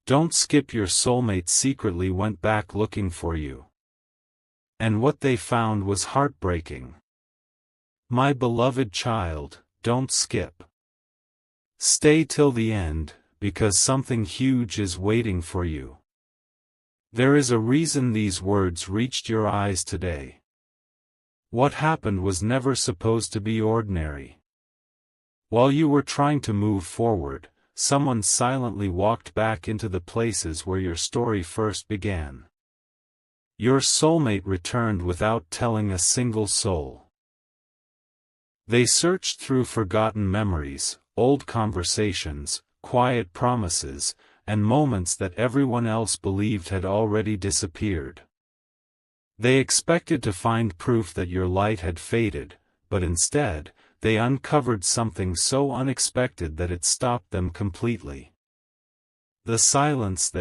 Don't skip. Your soulmate secretly went back looking for you. And what they found was heartbreaking. My beloved child, don't skip. Stay till the end, because something huge is waiting for you. There is a reason these words reached your eyes today. What happened was never supposed to be ordinary. While you were trying to move forward, someone silently walked back into the places where your story first began. Your soulmate returned without telling a single soul. They searched through forgotten memories, old conversations, quiet promises, and moments that everyone else believed had already disappeared. They expected to find proof that your light had faded, but instead, they uncovered something so unexpected that it stopped them completely. The silence.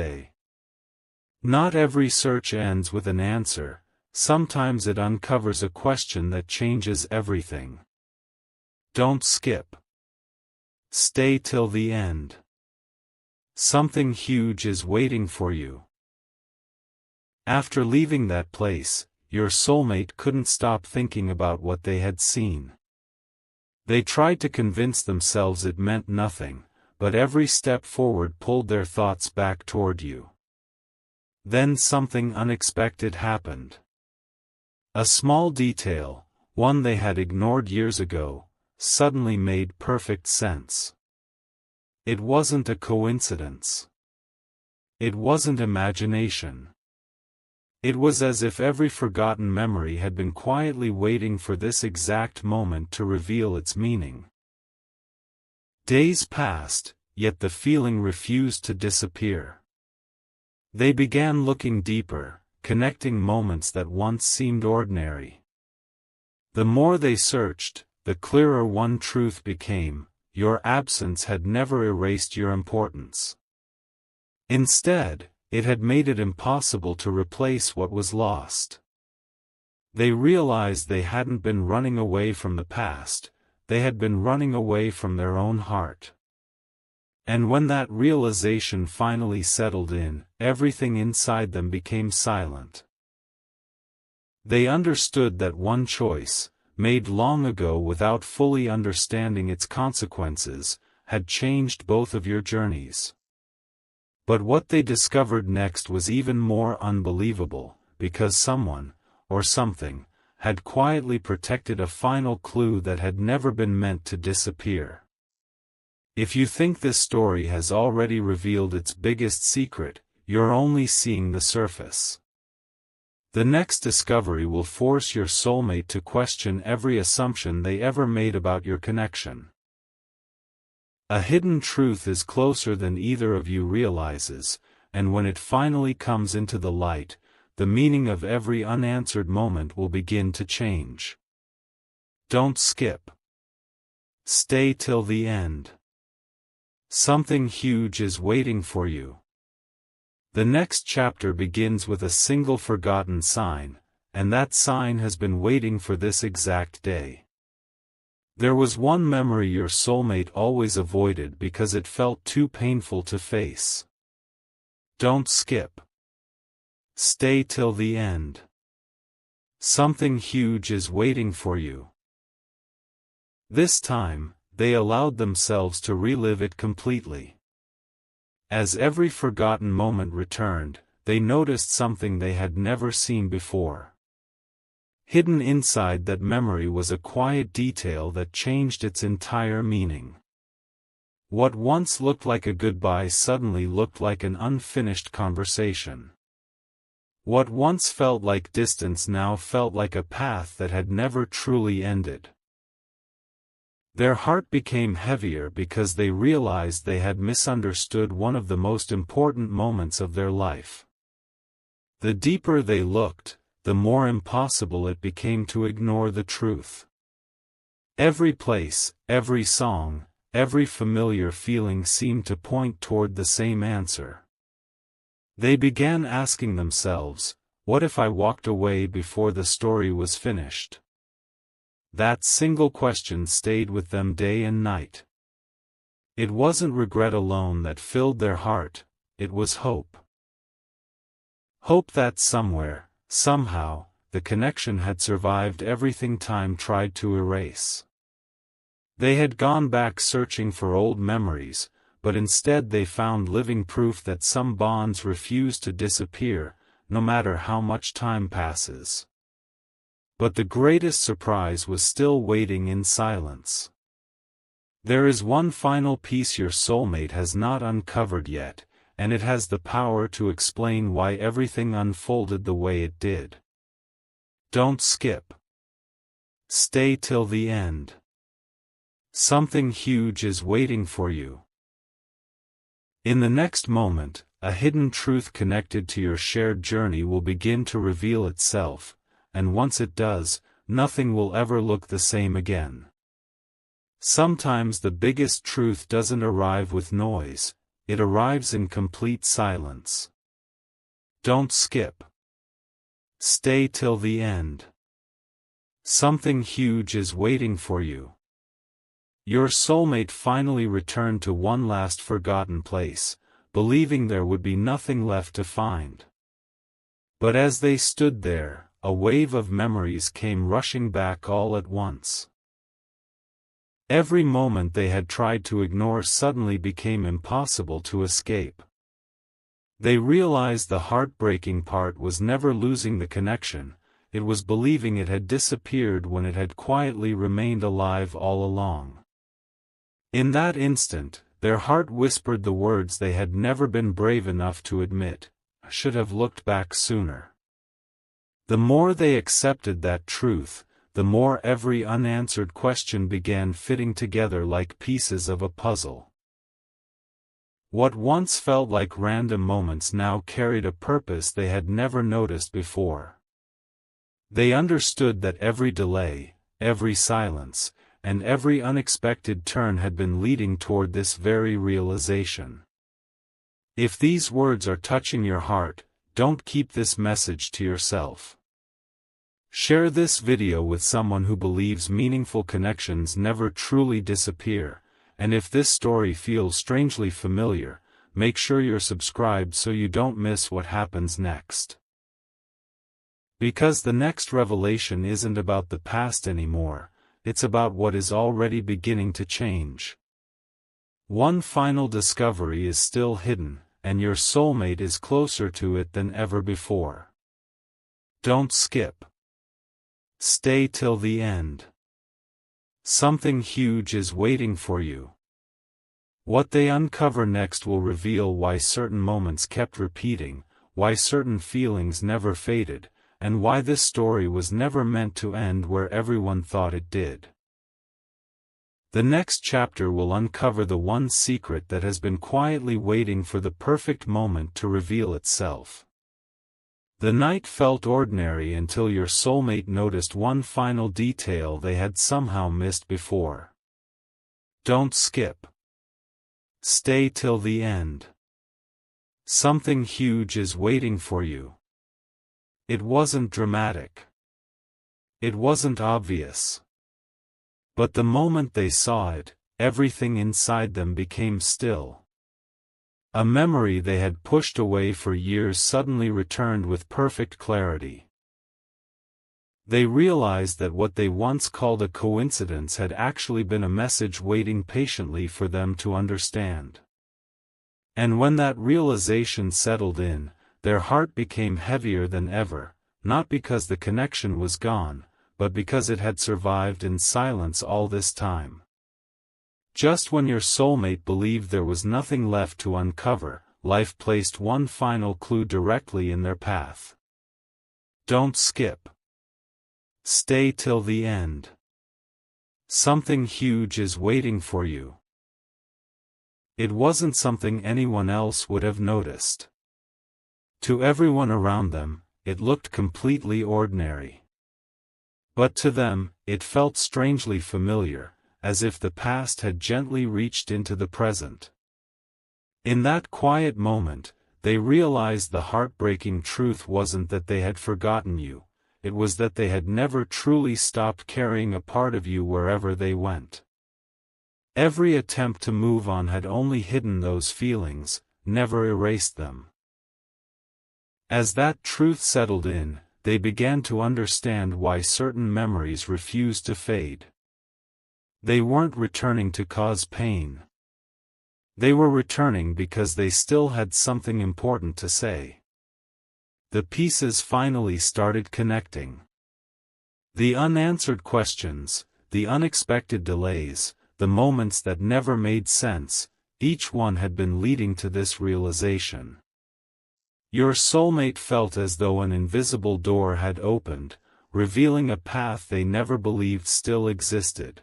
Not every search ends with an answer, sometimes it uncovers a question that changes everything. Don't skip. Stay till the end. Something huge is waiting for you. After leaving that place, your soulmate couldn't stop thinking about what they had seen. They tried to convince themselves it meant nothing, but every step forward pulled their thoughts back toward you. Then something unexpected happened. A small detail, one they had ignored years ago, suddenly made perfect sense. It wasn't a coincidence. It wasn't imagination. It was as if every forgotten memory had been quietly waiting for this exact moment to reveal its meaning. Days passed, yet the feeling refused to disappear. They began looking deeper, connecting moments that once seemed ordinary. The more they searched, the clearer one truth became: your absence had never erased your importance. Instead, it had made it impossible to replace what was lost. They realized they hadn't been running away from the past, they had been running away from their own heart. And when that realization finally settled in, everything inside them became silent. They understood that one choice, made long ago without fully understanding its consequences, had changed both of your journeys. But what they discovered next was even more unbelievable, because someone, or something, had quietly protected a final clue that had never been meant to disappear. If you think this story has already revealed its biggest secret, you're only seeing the surface. The next discovery will force your soulmate to question every assumption they ever made about your connection. A hidden truth is closer than either of you realizes, and when it finally comes into the light, the meaning of every unanswered moment will begin to change. Don't skip. Stay till the end. Something huge is waiting for you. The next chapter begins with a single forgotten sign, and that sign has been waiting for this exact day. There was one memory your soulmate always avoided because it felt too painful to face. Don't skip. Stay till the end. Something huge is waiting for you. This time, they allowed themselves to relive it completely. As every forgotten moment returned, they noticed something they had never seen before. Hidden inside that memory was a quiet detail that changed its entire meaning. What once looked like a goodbye suddenly looked like an unfinished conversation. What once felt like distance now felt like a path that had never truly ended. Their heart became heavier because they realized they had misunderstood one of the most important moments of their life. The deeper they looked, the more impossible it became to ignore the truth. Every place, every song, every familiar feeling seemed to point toward the same answer. They began asking themselves, what if I walked away before the story was finished? That single question stayed with them day and night. It wasn't regret alone that filled their heart, it was hope. Hope that somewhere, somehow, the connection had survived everything time tried to erase. They had gone back searching for old memories, but instead they found living proof that some bonds refuse to disappear, no matter how much time passes. But the greatest surprise was still waiting in silence. There is one final piece your soulmate has not uncovered yet, and it has the power to explain why everything unfolded the way it did. Don't skip. Stay till the end. Something huge is waiting for you. In the next moment, a hidden truth connected to your shared journey will begin to reveal itself, and once it does, nothing will ever look the same again. Sometimes the biggest truth doesn't arrive with noise, it arrives in complete silence. Don't skip. Stay till the end. Something huge is waiting for you. Your soulmate finally returned to one last forgotten place, believing there would be nothing left to find. But as they stood there, a wave of memories came rushing back all at once. Every moment they had tried to ignore suddenly became impossible to escape. They realized the heartbreaking part was never losing the connection, it was believing it had disappeared when it had quietly remained alive all along. In that instant, their heart whispered the words they had never been brave enough to admit: "I should have looked back sooner." The more they accepted that truth, the more every unanswered question began fitting together like pieces of a puzzle. What once felt like random moments now carried a purpose they had never noticed before. They understood that every delay, every silence, and every unexpected turn had been leading toward this very realization. If these words are touching your heart, don't keep this message to yourself. Share this video with someone who believes meaningful connections never truly disappear, and if this story feels strangely familiar, make sure you're subscribed so you don't miss what happens next. Because the next revelation isn't about the past anymore, it's about what is already beginning to change. One final discovery is still hidden, and your soulmate is closer to it than ever before. Don't skip. Stay till the end. Something huge is waiting for you. What they uncover next will reveal why certain moments kept repeating, why certain feelings never faded, and why this story was never meant to end where everyone thought it did. The next chapter will uncover the one secret that has been quietly waiting for the perfect moment to reveal itself. The night felt ordinary until your soulmate noticed one final detail they had somehow missed before. Don't skip. Stay till the end. Something huge is waiting for you. It wasn't dramatic. It wasn't obvious. But the moment they saw it, everything inside them became still. A memory they had pushed away for years suddenly returned with perfect clarity. They realized that what they once called a coincidence had actually been a message waiting patiently for them to understand. And when that realization settled in, their heart became heavier than ever, not because the connection was gone, but because it had survived in silence all this time. Just when your soulmate believed there was nothing left to uncover, life placed one final clue directly in their path. Don't skip. Stay till the end. Something huge is waiting for you. It wasn't something anyone else would have noticed. To everyone around them, it looked completely ordinary. But to them, it felt strangely familiar, as if the past had gently reached into the present. In that quiet moment, they realized the heartbreaking truth wasn't that they had forgotten you, it was that they had never truly stopped carrying a part of you wherever they went. Every attempt to move on had only hidden those feelings, never erased them. As that truth settled in, they began to understand why certain memories refused to fade. They weren't returning to cause pain. They were returning because they still had something important to say. The pieces finally started connecting. The unanswered questions, the unexpected delays, the moments that never made sense, each one had been leading to this realization. Your soulmate felt as though an invisible door had opened, revealing a path they never believed still existed.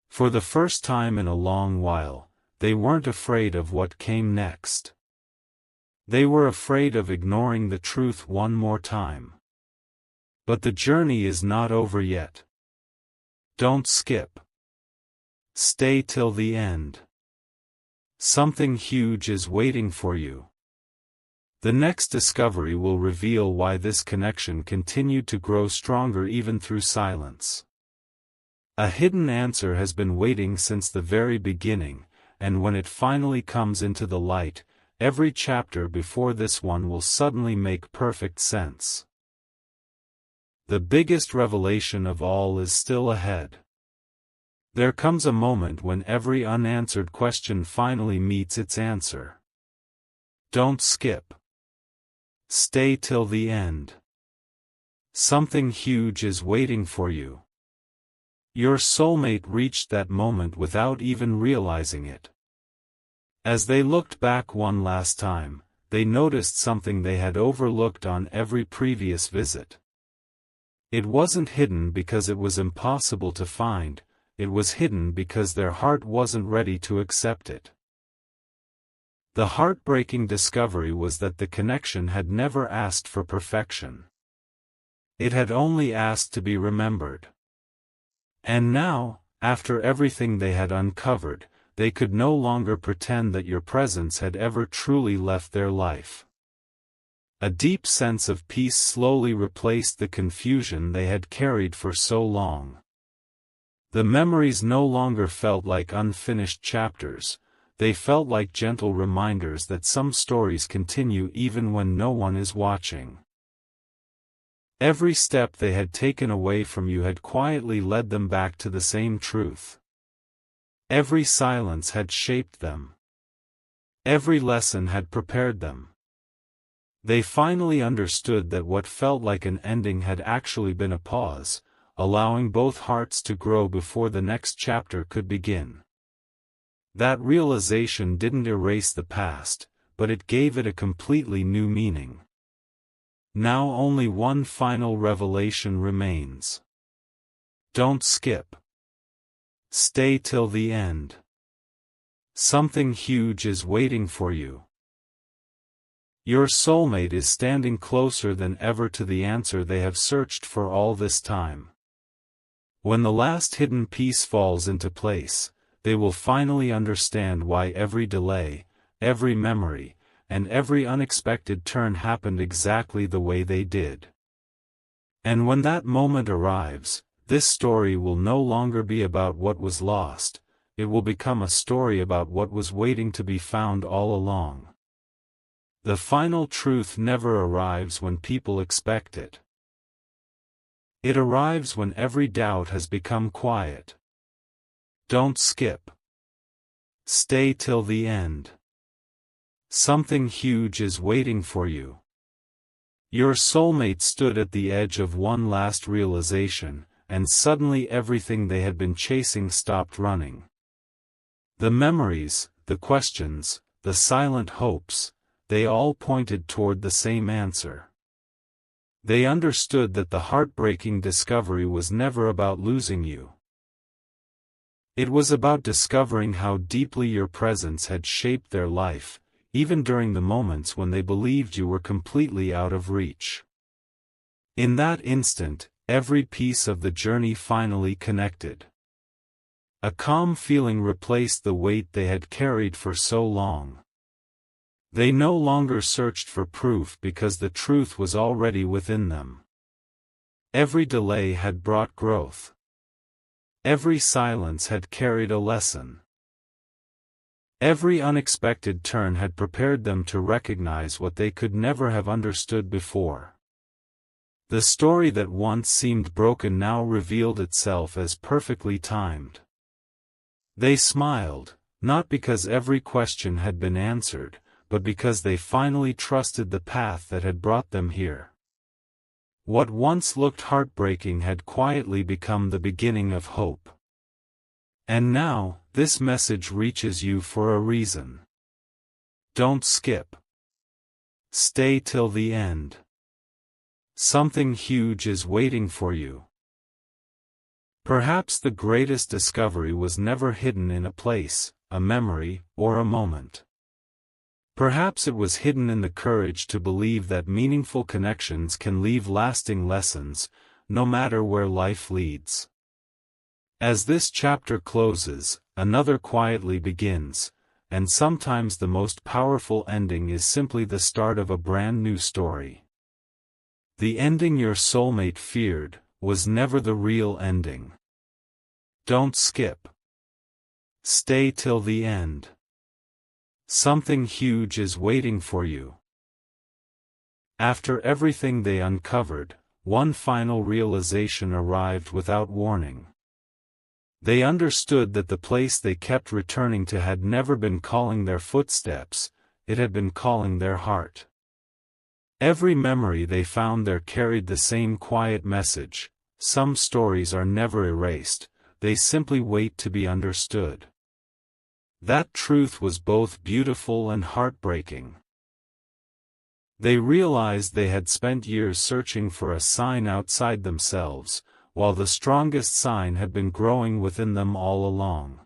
For the first time in a long while, they weren't afraid of what came next. They were afraid of ignoring the truth one more time. But the journey is not over yet. Don't skip. Stay till the end. Something huge is waiting for you. The next discovery will reveal why this connection continued to grow stronger even through silence. A hidden answer has been waiting since the very beginning, and when it finally comes into the light, every chapter before this one will suddenly make perfect sense. The biggest revelation of all is still ahead. There comes a moment when every unanswered question finally meets its answer. Don't skip. Stay till the end. Something huge is waiting for you. Your soulmate reached that moment without even realizing it. As they looked back one last time, they noticed something they had overlooked on every previous visit. It wasn't hidden because it was impossible to find, it was hidden because their heart wasn't ready to accept it. The heartbreaking discovery was that the connection had never asked for perfection. It had only asked to be remembered. And now, after everything they had uncovered, they could no longer pretend that your presence had ever truly left their life. A deep sense of peace slowly replaced the confusion they had carried for so long. The memories no longer felt like unfinished chapters. They felt like gentle reminders that some stories continue even when no one is watching. Every step they had taken away from you had quietly led them back to the same truth. Every silence had shaped them. Every lesson had prepared them. They finally understood that what felt like an ending had actually been a pause, allowing both hearts to grow before the next chapter could begin. That realization didn't erase the past, but it gave it a completely new meaning. Now only one final revelation remains. Don't skip. Stay till the end. Something huge is waiting for you. Your soulmate is standing closer than ever to the answer they have searched for all this time. When the last hidden piece falls into place, they will finally understand why every delay, every memory, and every unexpected turn happened exactly the way they did. And when that moment arrives, this story will no longer be about what was lost, it will become a story about what was waiting to be found all along. The final truth never arrives when people expect it. It arrives when every doubt has become quiet. Don't skip. Stay till the end. Something huge is waiting for you. Your soulmate stood at the edge of one last realization, and suddenly everything they had been chasing stopped running. The memories, the questions, the silent hopes, they all pointed toward the same answer. They understood that the heartbreaking discovery was never about losing you. It was about discovering how deeply your presence had shaped their life, even during the moments when they believed you were completely out of reach. In that instant, every piece of the journey finally connected. A calm feeling replaced the weight they had carried for so long. They no longer searched for proof because the truth was already within them. Every delay had brought growth. Every silence had carried a lesson. Every unexpected turn had prepared them to recognize what they could never have understood before. The story that once seemed broken now revealed itself as perfectly timed. They smiled, not because every question had been answered, but because they finally trusted the path that had brought them here. What once looked heartbreaking had quietly become the beginning of hope. And now, this message reaches you for a reason. Don't skip. Stay till the end. Something huge is waiting for you. Perhaps the greatest discovery was never hidden in a place, a memory, or a moment. Perhaps it was hidden in the courage to believe that meaningful connections can leave lasting lessons, no matter where life leads. As this chapter closes, another quietly begins, and sometimes the most powerful ending is simply the start of a brand new story. The ending your soulmate feared was never the real ending. Don't skip. Stay till the end. Something huge is waiting for you. After everything they uncovered, one final realization arrived without warning. They understood that the place they kept returning to had never been calling their footsteps, it had been calling their heart. Every memory they found there carried the same quiet message: some stories are never erased, they simply wait to be understood. That truth was both beautiful and heartbreaking. They realized they had spent years searching for a sign outside themselves, while the strongest sign had been growing within them all along.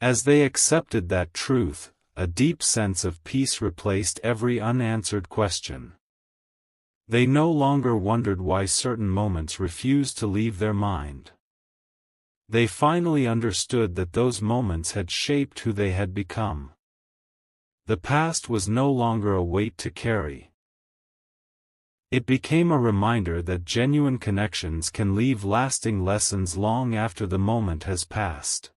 As they accepted that truth, a deep sense of peace replaced every unanswered question. They no longer wondered why certain moments refused to leave their mind. They finally understood that those moments had shaped who they had become. The past was no longer a weight to carry. It became a reminder that genuine connections can leave lasting lessons long after the moment has passed.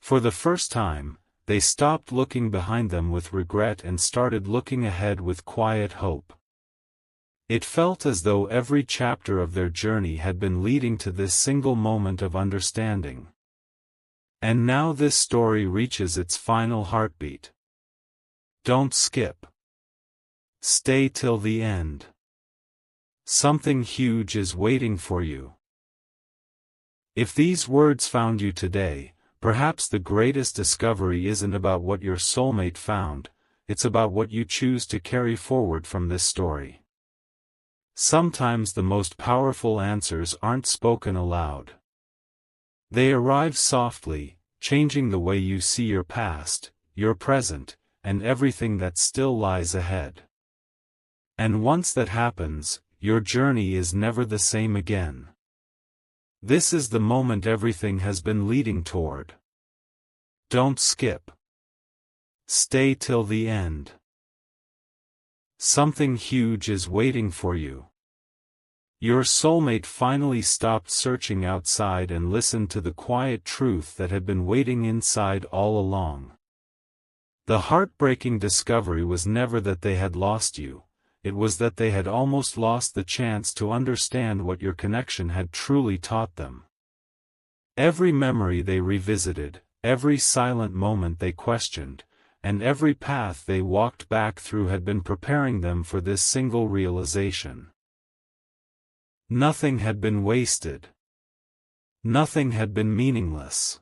For the first time, they stopped looking behind them with regret and started looking ahead with quiet hope. It felt as though every chapter of their journey had been leading to this single moment of understanding. And now this story reaches its final heartbeat. Don't skip. Stay till the end. Something huge is waiting for you. If these words found you today, perhaps the greatest discovery isn't about what your soulmate found, it's about what you choose to carry forward from this story. Sometimes the most powerful answers aren't spoken aloud. They arrive softly, changing the way you see your past, your present, and everything that still lies ahead. And once that happens, your journey is never the same again. This is the moment everything has been leading toward. Don't skip. Stay till the end. Something huge is waiting for you. Your soulmate finally stopped searching outside and listened to the quiet truth that had been waiting inside all along. The heartbreaking discovery was never that they had lost you. It was that they had almost lost the chance to understand what your connection had truly taught them. Every memory they revisited, every silent moment they questioned, and every path they walked back through had been preparing them for this single realization. Nothing had been wasted. Nothing had been meaningless.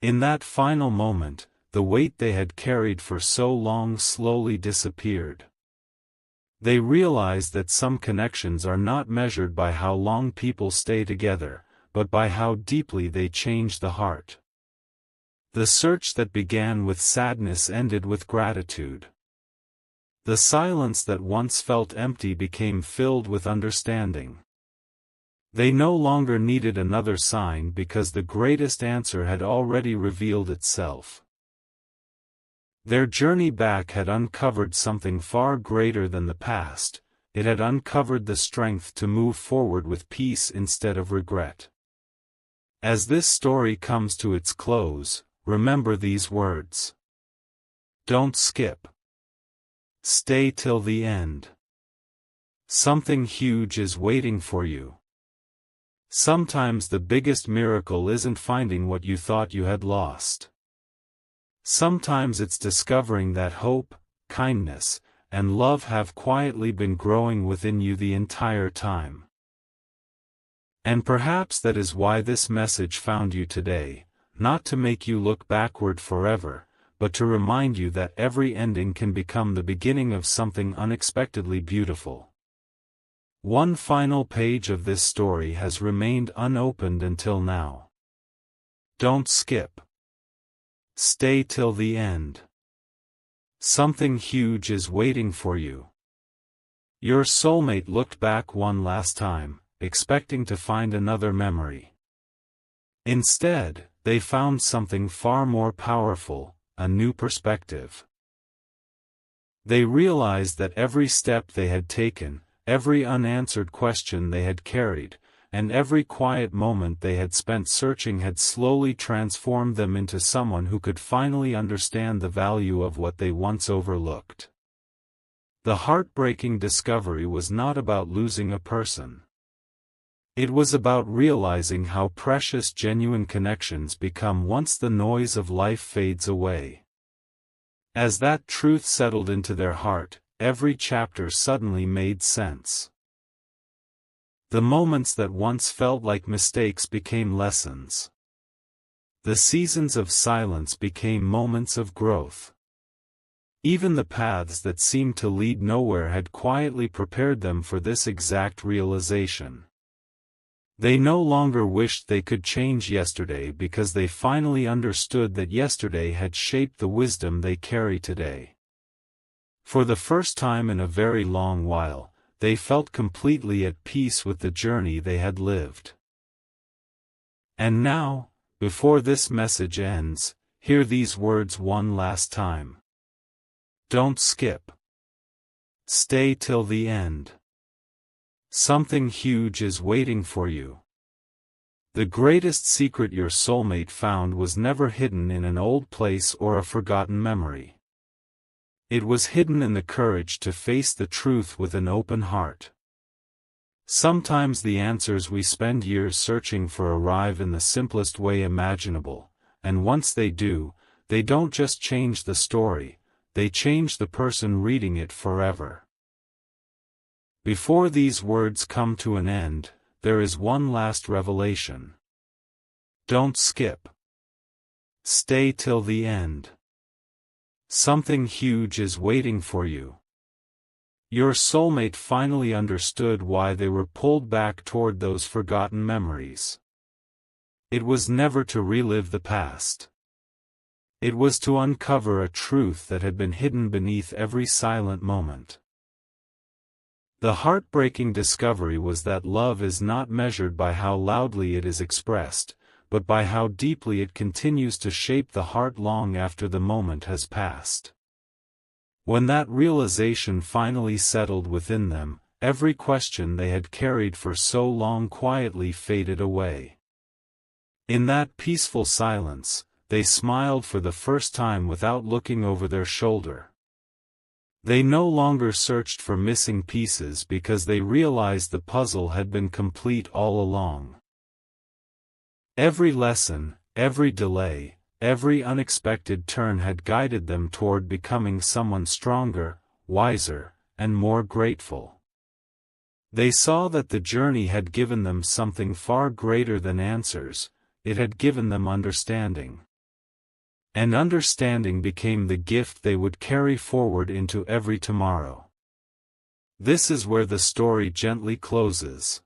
In that final moment, the weight they had carried for so long slowly disappeared. They realized that some connections are not measured by how long people stay together, but by how deeply they change the heart. The search that began with sadness ended with gratitude. The silence that once felt empty became filled with understanding. They no longer needed another sign because the greatest answer had already revealed itself. Their journey back had uncovered something far greater than the past. It had uncovered the strength to move forward with peace instead of regret. As this story comes to its close, remember these words. Don't skip. Stay till the end. Something huge is waiting for you. Sometimes the biggest miracle isn't finding what you thought you had lost. Sometimes it's discovering that hope, kindness, and love have quietly been growing within you the entire time. And perhaps that is why this message found you today, not to make you look backward forever, but to remind you that every ending can become the beginning of something unexpectedly beautiful. One final page of this story has remained unopened until now. Don't skip. Stay till the end. Something huge is waiting for you. Your soulmate looked back one last time, expecting to find another memory. Instead, they found something far more powerful, a new perspective. They realized that every step they had taken, every unanswered question they had carried, and every quiet moment they had spent searching had slowly transformed them into someone who could finally understand the value of what they once overlooked. The heartbreaking discovery was not about losing a person. It was about realizing how precious genuine connections become once the noise of life fades away. As that truth settled into their heart, every chapter suddenly made sense. The moments that once felt like mistakes became lessons. The seasons of silence became moments of growth. Even the paths that seemed to lead nowhere had quietly prepared them for this exact realization. They no longer wished they could change yesterday because they finally understood that yesterday had shaped the wisdom they carry today. For the first time in a very long while, they felt completely at peace with the journey they had lived. And now, before this message ends, hear these words one last time. Don't skip. Stay till the end. Something huge is waiting for you. The greatest secret your soulmate found was never hidden in an old place or a forgotten memory. It was hidden in the courage to face the truth with an open heart. Sometimes the answers we spend years searching for arrive in the simplest way imaginable, and once they do, they don't just change the story, they change the person reading it forever. Before these words come to an end, there is one last revelation. Don't skip. Stay till the end. Something huge is waiting for you. Your soulmate finally understood why they were pulled back toward those forgotten memories. It was never to relive the past. It was to uncover a truth that had been hidden beneath every silent moment. The heartbreaking discovery was that love is not measured by how loudly it is expressed, but by how deeply it continues to shape the heart long after the moment has passed. When that realization finally settled within them, every question they had carried for so long quietly faded away. In that peaceful silence, they smiled for the first time without looking over their shoulder. They no longer searched for missing pieces because they realized the puzzle had been complete all along. Every lesson, every delay, every unexpected turn had guided them toward becoming someone stronger, wiser, and more grateful. They saw that the journey had given them something far greater than answers, it had given them understanding. And understanding became the gift they would carry forward into every tomorrow. This is where the story gently closes.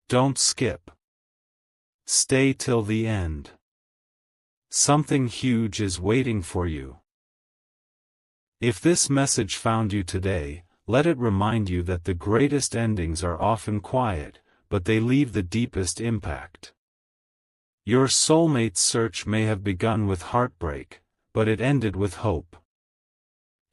Don't skip. Stay till the end. Something huge is waiting for you. If this message found you today, let it remind you that the greatest endings are often quiet, but they leave the deepest impact. Your soulmate's search may have begun with heartbreak, but it ended with hope.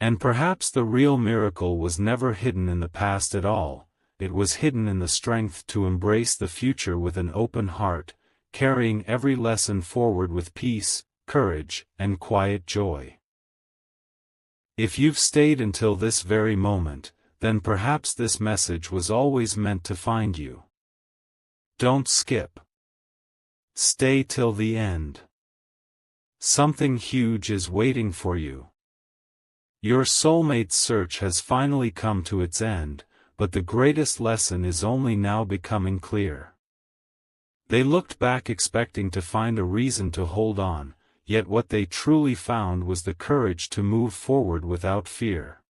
And perhaps the real miracle was never hidden in the past at all, it was hidden in the strength to embrace the future with an open heart, carrying every lesson forward with peace, courage, and quiet joy. If you've stayed until this very moment, then perhaps this message was always meant to find you. Don't skip. Stay till the end. Something huge is waiting for you. Your soulmate's search has finally come to its end, but the greatest lesson is only now becoming clear. They looked back expecting to find a reason to hold on, yet what they truly found was the courage to move forward without fear.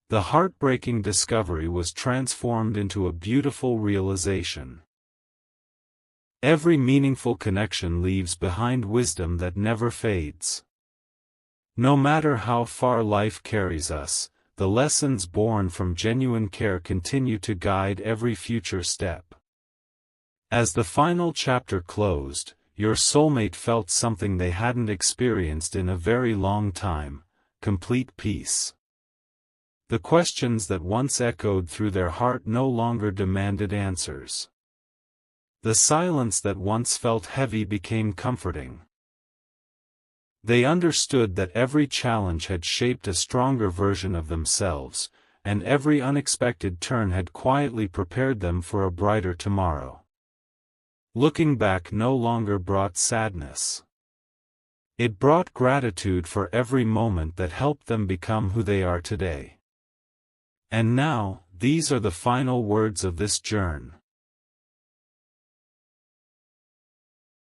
The heartbreaking discovery was transformed into a beautiful realization. Every meaningful connection leaves behind wisdom that never fades. No matter how far life carries us, the lessons born from genuine care continue to guide every future step. As the final chapter closed, your soulmate felt something they hadn't experienced in a very long time: complete peace. The questions that once echoed through their heart no longer demanded answers. The silence that once felt heavy became comforting. They understood that every challenge had shaped a stronger version of themselves, and every unexpected turn had quietly prepared them for a brighter tomorrow. Looking back no longer brought sadness. It brought gratitude for every moment that helped them become who they are today. And now, these are the final words of this journey.